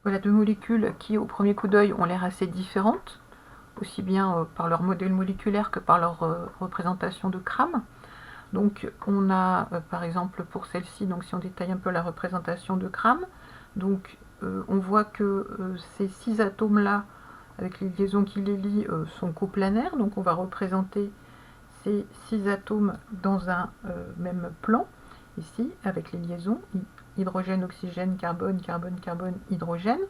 Voilà deux molécules qui, au premier coup d'œil, ont l'air assez différentes, aussi bien par leur modèle moléculaire que par leur représentation de crâne. Donc on a par exemple pour celle-ci, donc si on détaille un peu la représentation de crâne, donc on voit que ces 6 atomes là, avec les liaisons qui les lient, sont coplanaires, donc on va représenter ces 6 atomes dans un même plan, ici, avec les liaisons, hydrogène, oxygène, carbone, carbone, carbone, hydrogène.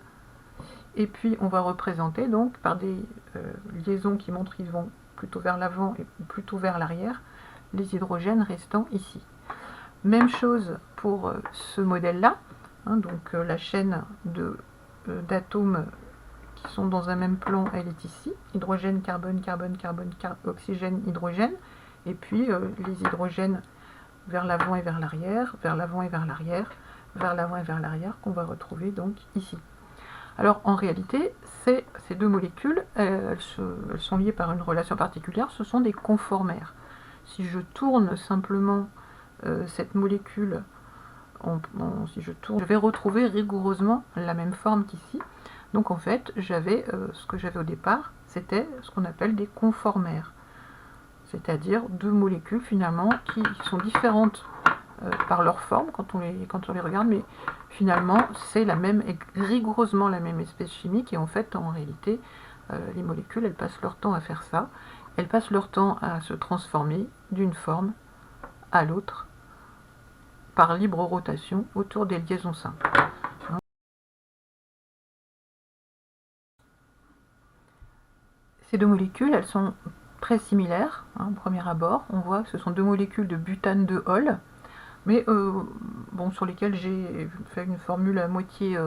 Et puis on va représenter donc par des liaisons qui montrent qu'ils vont plutôt vers l'avant et plutôt vers l'arrière, les hydrogènes restant ici. Même chose pour ce modèle-là, hein, donc la chaîne d'atomes qui sont dans un même plan, elle est ici, hydrogène, carbone, carbone, carbone, oxygène, hydrogène, et puis les hydrogènes vers l'avant et vers l'arrière, vers l'avant et vers l'arrière, vers l'avant et vers l'arrière, qu'on va retrouver donc ici. Alors en réalité, ces deux molécules, elles sont liées par une relation particulière, ce sont des conformères. Si je tourne simplement cette molécule, si je tourne, je vais retrouver rigoureusement la même forme qu'ici. Donc en fait, j'avais ce que j'avais au départ, c'était ce qu'on appelle des conformères. C'est-à-dire deux molécules finalement qui sont différentes par leur forme quand on les regarde, mais finalement c'est rigoureusement la même espèce chimique, et en fait en réalité les molécules, elles passent leur temps à faire ça, elles passent leur temps à se transformer d'une forme à l'autre par libre rotation autour des liaisons simples. Ces deux molécules, elles sont très similaires, hein, au premier abord. On voit que ce sont deux molécules de butane de Hall, mais bon, sur lesquelles j'ai fait une formule à moitié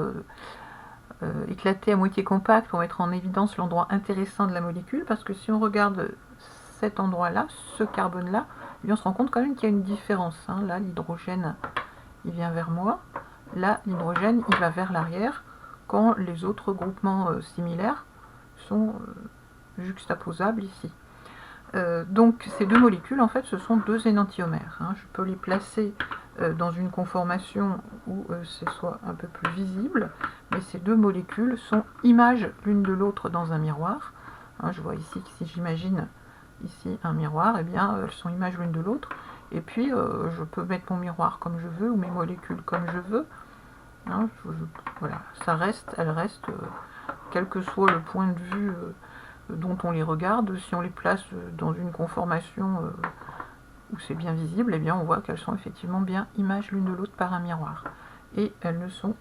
éclatée, à moitié compacte, pour mettre en évidence l'endroit intéressant de la molécule, parce que si on regarde cet endroit-là, ce carbone-là, on se rend compte quand même qu'il y a une différence. Hein. Là, l'hydrogène, il vient vers moi. Là, l'hydrogène, il va vers l'arrière, quand les autres groupements similaires sont juxtaposables ici. Donc ces deux molécules, en fait, ce sont deux énantiomères. Hein. Je peux les placer dans une conformation où ce soit un peu plus visible, mais ces deux molécules sont images l'une de l'autre dans un miroir. Hein, je vois ici que si j'imagine ici un miroir, eh bien elles sont images l'une de l'autre. Et puis je peux mettre mon miroir comme je veux, ou mes molécules comme je veux. Hein, voilà, elles restent, quel que soit le point de vue dont on les regarde. Si on les place dans une conformation où c'est bien visible, eh bien on voit qu'elles sont effectivement bien images l'une de l'autre par un miroir. Et elles ne sont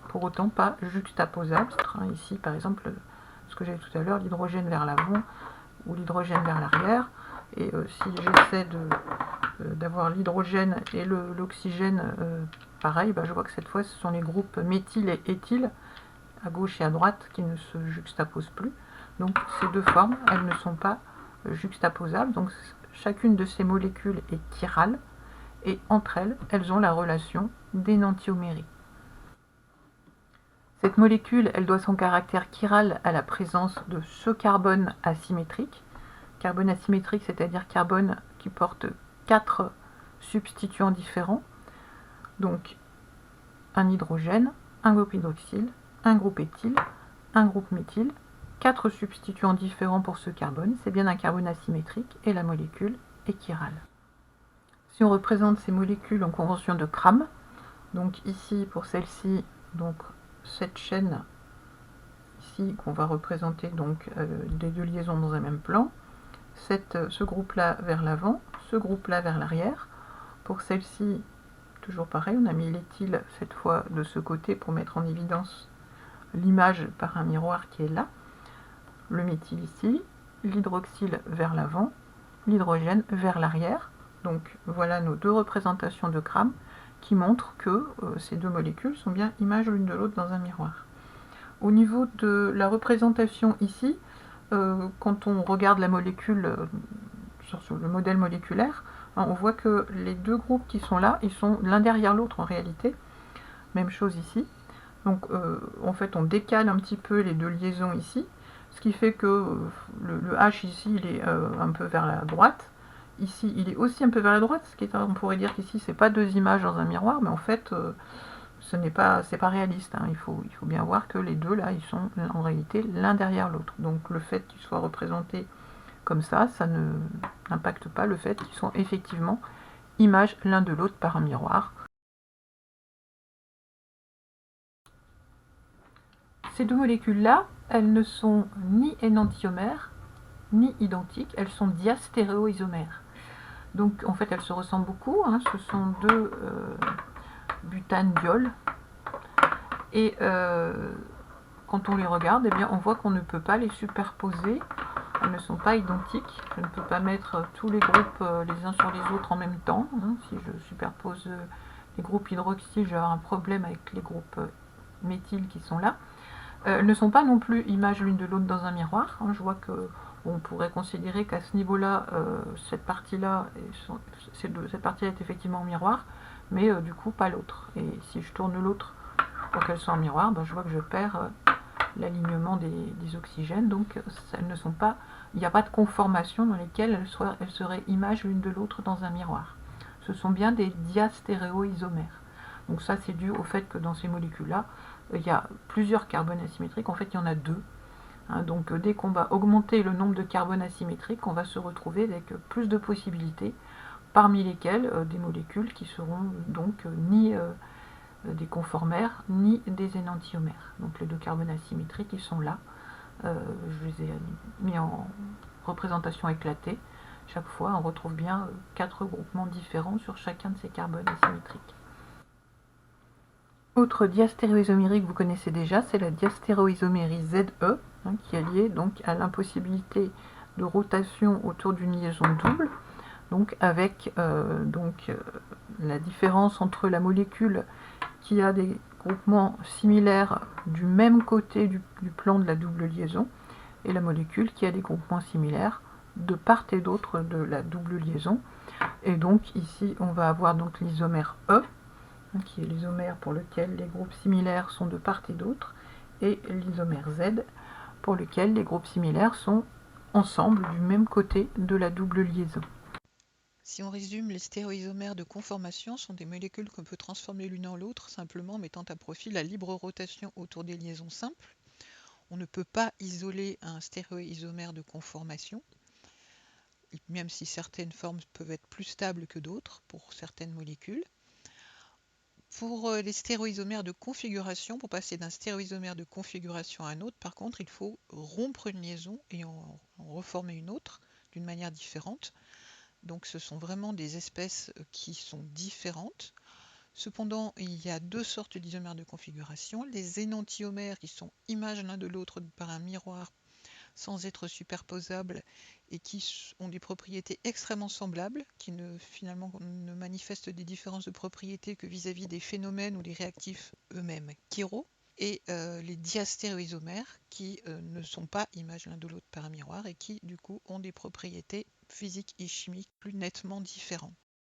pour autant pas juxtaposables. Ici, par exemple, ce que j'avais tout à l'heure, l'hydrogène vers l'avant ou l'hydrogène vers l'arrière. Et si j'essaie d'avoir l'hydrogène et l'oxygène pareil, je vois que cette fois ce sont les groupes méthyle et éthyle à gauche et à droite qui ne se juxtaposent plus. Donc ces deux formes, elles ne sont pas juxtaposables. Donc chacune de ces molécules est chirale, et entre elles, elles ont la relation d'énantiomérie. Cette molécule, elle doit son caractère chiral à la présence de ce carbone asymétrique. Carbone asymétrique, c'est-à-dire carbone qui porte 4 substituants différents. Donc un hydrogène, un groupe hydroxyle, un groupe éthyle, un groupe méthyle, 4 substituants différents pour ce carbone, c'est bien un carbone asymétrique, et la molécule est chirale. Si on représente ces molécules en convention de Cram, donc ici pour celle-ci, donc cette chaîne ici qu'on va représenter donc des deux liaisons dans un même plan, ce groupe-là vers l'avant, ce groupe-là vers l'arrière. Pour celle-ci, toujours pareil, on a mis l'éthyle cette fois de ce côté pour mettre en évidence l'image par un miroir qui est là. Le méthyle ici, l'hydroxyle vers l'avant, l'hydrogène vers l'arrière. Donc voilà nos deux représentations de Cram qui montrent que ces deux molécules sont bien images l'une de l'autre dans un miroir. Au niveau de la représentation ici, quand on regarde la molécule sur le modèle moléculaire, on voit que les deux groupes qui sont là, ils sont l'un derrière l'autre en réalité. Même chose ici. Donc en fait on décale un petit peu les deux liaisons ici, ce qui fait que le H ici il est un peu vers la droite, ici il est aussi un peu vers la droite, on pourrait dire qu'ici c'est pas deux images dans un miroir, mais en fait c'est pas réaliste, hein. Il faut bien voir que les deux là, ils sont en réalité l'un derrière l'autre. Donc le fait qu'ils soient représentés comme ça ne n'impacte pas le fait qu'ils sont effectivement images l'un de l'autre par un miroir. Ces deux molécules-là, elles ne sont ni énantiomères, ni identiques, elles sont diastéréoisomères. Donc en fait elles se ressemblent beaucoup, hein. Ce sont deux butane-diol. Et quand on les regarde, eh bien, on voit qu'on ne peut pas les superposer. Elles ne sont pas identiques. Je ne peux pas mettre tous les groupes les uns sur les autres en même temps, hein. Si je superpose les groupes hydroxyle, je vais avoir un problème avec les groupes méthyl qui sont là. Elles ne sont pas non plus images l'une de l'autre dans un miroir, hein. Je vois que on pourrait considérer qu'à ce niveau-là, cette partie-là est effectivement en miroir, mais du coup pas l'autre. Et si je tourne l'autre pour qu'elle soit en miroir, ben, je vois que je perds l'alignement des oxygènes, donc elles ne sont pas, il n'y a pas de conformation dans lesquelles elles seraient images l'une de l'autre dans un miroir. Ce sont bien des diastéréoisomères. Donc ça c'est dû au fait que dans ces molécules-là, il y a plusieurs carbones asymétriques, en fait il y en a deux. Hein, donc dès qu'on va augmenter le nombre de carbones asymétriques, on va se retrouver avec plus de possibilités, parmi lesquelles des molécules qui seront donc ni des conformères ni des énantiomères. Donc les deux carbones asymétriques, ils sont là. Je les ai mis en représentation éclatée. Chaque fois, on retrouve bien 4 groupements différents sur chacun de ces carbones asymétriques. Autre diastéréoisomérie que vous connaissez déjà, c'est la diastéréoisomérie ZE, hein, qui est liée donc à l'impossibilité de rotation autour d'une liaison double, donc avec la différence entre la molécule qui a des groupements similaires du même côté du plan de la double liaison et la molécule qui a des groupements similaires de part et d'autre de la double liaison. Et donc ici on va avoir donc l'isomère E, qui est l'isomère pour lequel les groupes similaires sont de part et d'autre, et l'isomère Z pour lequel les groupes similaires sont ensemble du même côté de la double liaison. Si on résume, les stéréoisomères de conformation sont des molécules qu'on peut transformer l'une en l'autre simplement en mettant à profit la libre rotation autour des liaisons simples. On ne peut pas isoler un stéréoisomère de conformation, même si certaines formes peuvent être plus stables que d'autres pour certaines molécules. Pour les stéréoisomères de configuration, pour passer d'un stéréoisomère de configuration à un autre, par contre, il faut rompre une liaison et en reformer une autre d'une manière différente. Donc ce sont vraiment des espèces qui sont différentes. Cependant, il y a deux sortes d'isomères de configuration. Les énantiomères qui sont images l'un de l'autre par un miroir sans être superposables et qui ont des propriétés extrêmement semblables, qui finalement ne manifestent des différences de propriétés que vis-à-vis des phénomènes ou des réactifs eux-mêmes chiro. Et les diastéréoisomères qui ne sont pas images l'un de l'autre par un miroir et qui du coup ont des propriétés physiques et chimiques plus nettement différentes.